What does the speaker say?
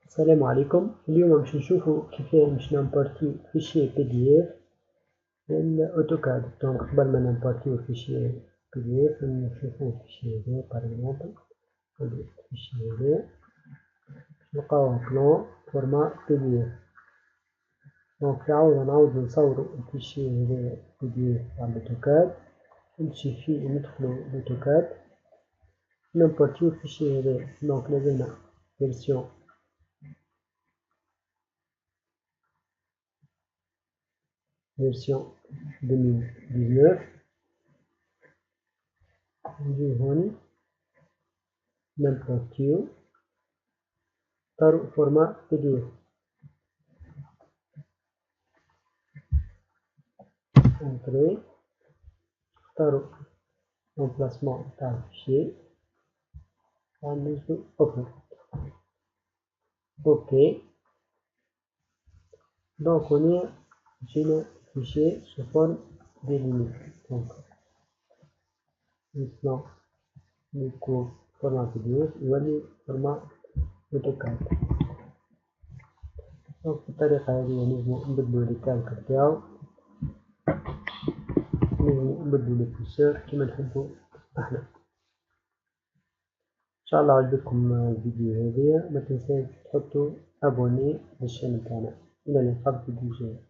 السلام عليكم. اليوم باش نشوفوا كيفاه باش نمبورتيو فيشي بي دي اف من الاوتوكاد. دونك قبل ما نمبورتيو فيشي بي دي اف نشوفوا الفيشي هذا باغ اكزومبل. الفيشي هذا نلقاوه بلون فورما بي دي اف. دونك نعاودو نصورو الفيشي هذا بي دي اف على الاوتوكاد، نمشي فيه ندخلو الاوتوكاد نمبورتيو الفيشي هذا. دونك لازمنا فيرسيون 2019. نجي هوني نمبورتيو نختارو فورما بي دي اف، انتري نختارو امبلاسمون تاع الفيشي وندوزو اوبن. اوكي، دونك هنا جينا فيشي سو فورم دي لينيت. دونك maintenant نكون فورما بي دي اف يولي فورما اوتوكاد. دونك بالطريقة هذه نجمو نبدلو الكالك تاعو، نجمو نبدلو لي كوسور كيما نحبو احنا. ان شاء الله عجبكم الفيديو هذه، ما تنساوش تحطوا ابوني للشانل تاعنا. الى اللقاء في الفيديو الجاي.